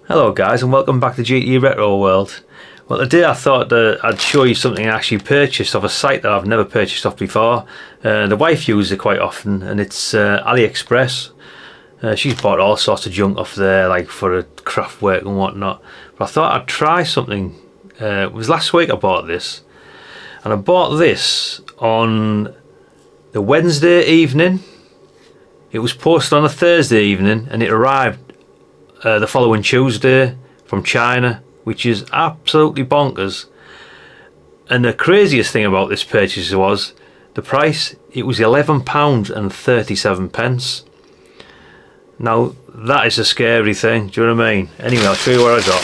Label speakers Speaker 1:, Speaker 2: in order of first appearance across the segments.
Speaker 1: Hello guys, and welcome back to GT Retro World. Well, today I thought that I'd show you something I actually purchased off a site that I've never purchased off before. The wife uses it quite often, and it's AliExpress. She's bought all sorts of junk off there, like for craft work and whatnot. But I thought I'd try something. It was last week I bought this, and I bought this on the Wednesday evening. It was posted on a Thursday evening, and it arrived the following Tuesday from China, which is absolutely bonkers. And the craziest thing about this purchase was the price. It was £11.37. Now that is a scary thing, do you know what I mean? Anyway, I'll show you what I got.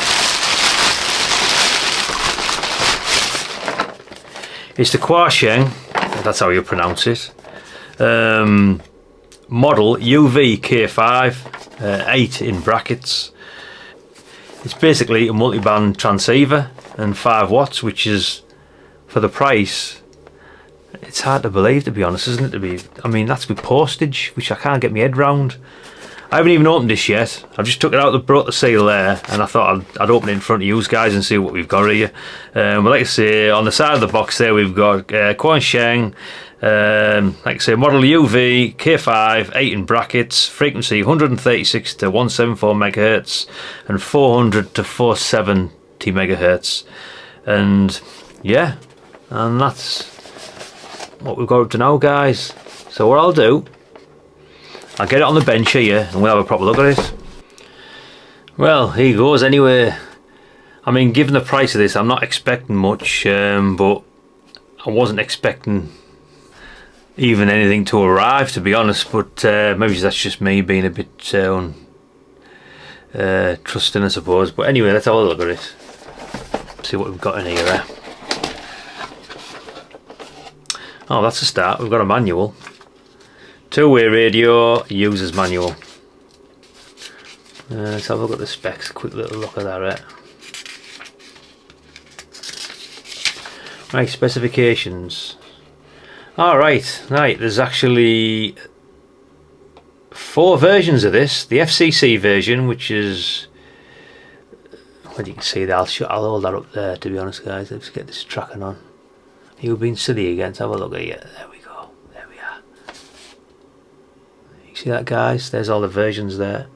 Speaker 1: It's the QUANSHENG, that's how you pronounce it, model UV-K5, 8 in brackets. It's basically a multi-band transceiver and 5 watts, which is, for the price, it's hard to believe, to be honest, isn't it? I mean, that's with postage, which I can't get my head round. I haven't even opened this yet. I just took it out, brought the seal there, and I thought I'd open it in front of you guys and see what we've got here. But like I say, on the side of the box there we've got QUANSHENG, like I say, model UV K5, 8 in brackets, frequency 136 to 174 megahertz and 400 to 470 megahertz. And yeah, and that's what we've got up to now, guys. So what I'll do, I'll get it on the bench here and we'll have a proper look at it. Well, here goes anyway. I mean, given the price of this, I'm not expecting much, but I wasn't expecting even anything to arrive, to be honest. But maybe that's just me being a bit trusting, I suppose. But anyway, let's have a look at it. See what we've got in here. Oh, that's a start. We've got a manual. Two-way radio, user's manual. Let's have a look at the specs. Quick little look at that. Right, specifications. Alright, right, there's actually 4 versions of this. The FCC version, which is, well, you can see that, I'll hold that up there, to be honest, guys. Let's get this tracking on. You've been silly again. Let's have a look at it. There we go. There we are. You see that, guys? There's all the versions there.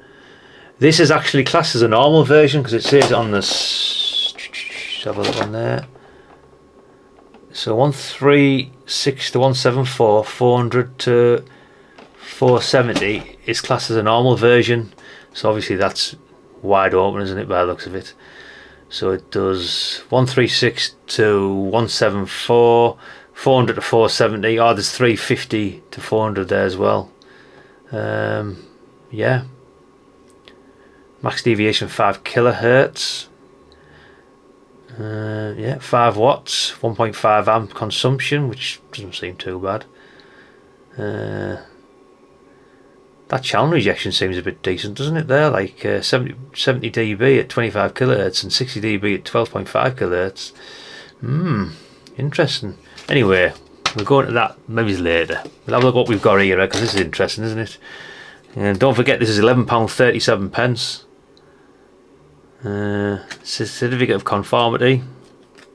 Speaker 1: This is actually classed as a normal version because it says on this. Have a look on there. So 136 to 174, 400 to 470 is classed as a normal version. So obviously that's wide open, isn't it, by the looks of it? So it does 136 to 174, 400 to 470. Oh, there's 350 to 400 there as well. Yeah. Max deviation 5 kilohertz. Yeah, 5 watts, 1.5 amp consumption, which doesn't seem too bad. That channel rejection seems a bit decent, doesn't it? There, like 70 dB at 25 kilohertz and 60 dB at 12.5 kilohertz. Interesting. Anyway, we'll go into that maybe later. We'll have a look at what we've got here, because this is interesting, isn't it? And don't forget, this is £11.37. Certificate of conformity.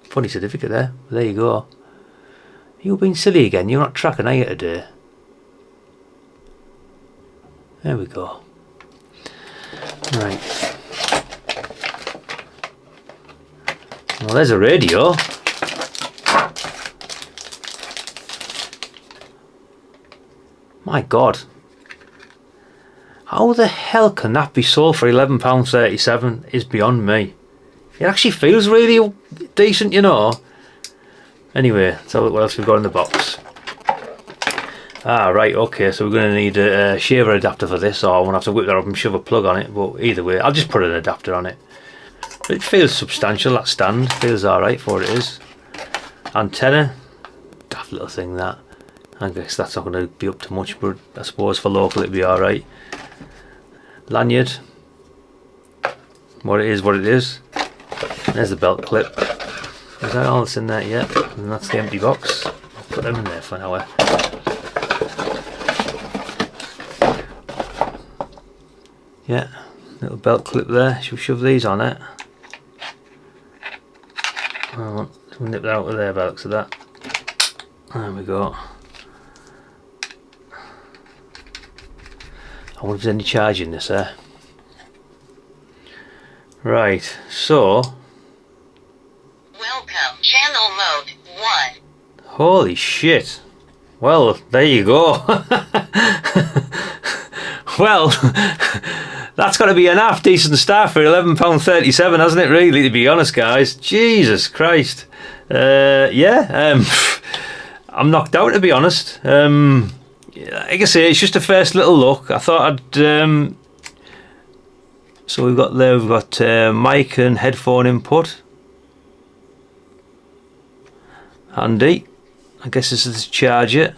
Speaker 1: Funny certificate there. There you go. You've been silly again. You're not tracking, are you, today? There we go. Right. Well, there's a radio. My God. How the hell can that be sold for £11.37 is beyond me. It actually feels really decent, you know. Anyway, let's have a look what else we've got in the box. Right, okay, so we're going to need a shaver adapter for this, or I'm going to have to whip that up and shove a plug on it, but either way, I'll just put an adapter on it. But it feels substantial, that stand, feels alright for what it is. Antenna, daft little thing that. I guess that's not going to be up to much, but I suppose for local it'd be alright. Lanyard, what it is, There's the belt clip. Is that all that's in there yet? And that's the empty box. I'll put them in there for now. Yeah, Little belt clip there. Should we shove these on it? We'll nip that out of there by the looks of that. There we go. I wonder if there's any charge in this there. Right, so
Speaker 2: welcome, channel mode 1.
Speaker 1: Holy shit. Well, there you go. Well, that's got to be an half decent start for £11.37, hasn't it, really, to be honest, guys? Jesus Christ. Yeah, I'm knocked out, to be honest. Like I say, it's just a first little look. I thought I'd... So we've got mic and headphone input. Handy. I guess this is to charge it.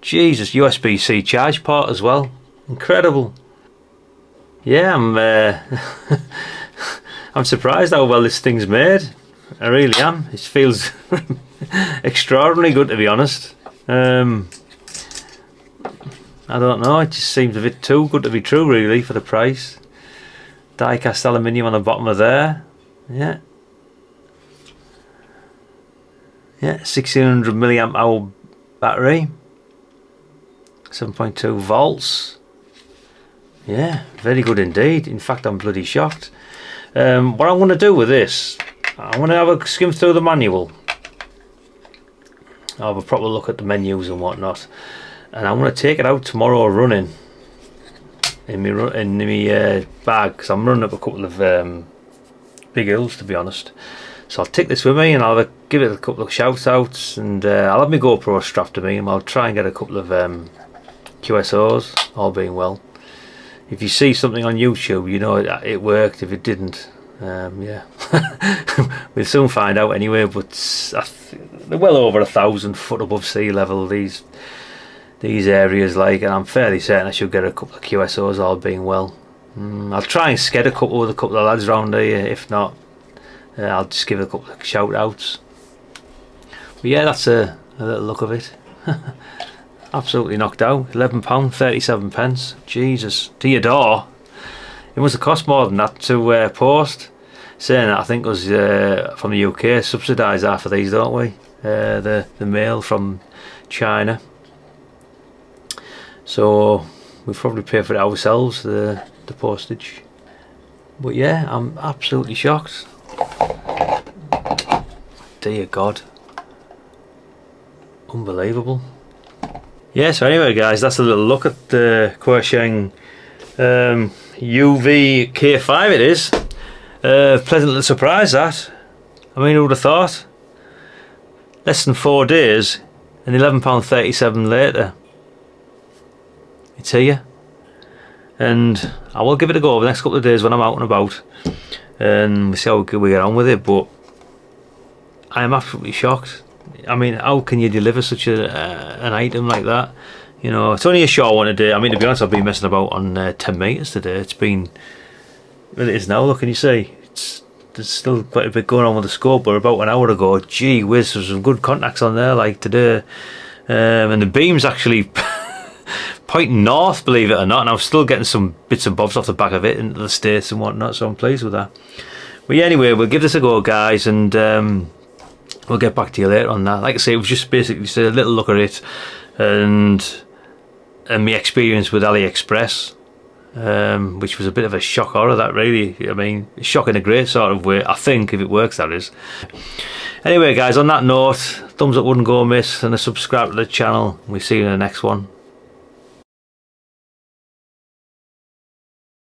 Speaker 1: Jesus, USB-C charge port as well. Incredible. Yeah, I'm surprised how well this thing's made. I really am. It feels extraordinarily good, to be honest. I don't know, it just seems a bit too good to be true, really, for the price. Die-cast aluminium on the bottom of there. Yeah. Yeah, 1600 milliamp hour battery. 7.2 volts. Yeah, very good indeed. In fact, I'm bloody shocked. What I'm going to do with this, I'm going to have a skim through the manual. I'll have a proper look at the menus and whatnot. And I'm going to take it out tomorrow running in my bag, because I'm running up a couple of big hills, to be honest. So I'll take this with me and I'll give it a couple of shout outs, and I'll have my GoPro strapped to me, and I'll try and get a couple of QSOs, all being well. If you see something on YouTube, you know it worked. If it didn't, yeah, we'll soon find out anyway. But they're well over 1,000 foot above sea level, these areas, like, and I'm fairly certain I should get a couple of QSOs, all being well. I'll try and sked a couple with a couple of lads around here. If not, I'll just give it a couple of shout outs. But yeah, that's a little look of it. Absolutely knocked out. £11.37. Jesus, to your door. It must have cost more than that to post. Saying that, I think us from the UK subsidise half of these, don't we? The mail from China. So we probably pay for it ourselves, the postage. But yeah, I'm absolutely shocked. Dear God. Unbelievable. Yeah, so anyway, guys, that's a little look at the QUANSHENG UV-K5 it is. Pleasantly surprised, that. I mean, who would have thought? Less than 4 days and £11.37 later. It's here. And I will give it a go over the next couple of days when I'm out and about. And we'll see how we get on with it, but I am absolutely shocked. I mean, how can you deliver such an item like that? You know, it's only a short one today. I mean, to be honest, I've been messing about on 10 metres today. It's been, well, it is now, look, can you see? There's still quite a bit going on with the scope, but about an hour ago, gee whiz, there's some good contacts on there, like today. And the beam's actually pointing north, believe it or not, and I'm still getting some bits and bobs off the back of it into the States and whatnot, so I'm pleased with that. But yeah, anyway, we'll give this a go, guys, and we'll get back to you later on that. Like I say, it was just basically just a little look at it and my experience with AliExpress, which was a bit of a shock horror, that, really. I mean, shock in a great sort of way, I think, if it works, that is. Anyway, guys, on that note, thumbs up wouldn't go amiss, and a subscribe to the channel. We'll see you in the next one.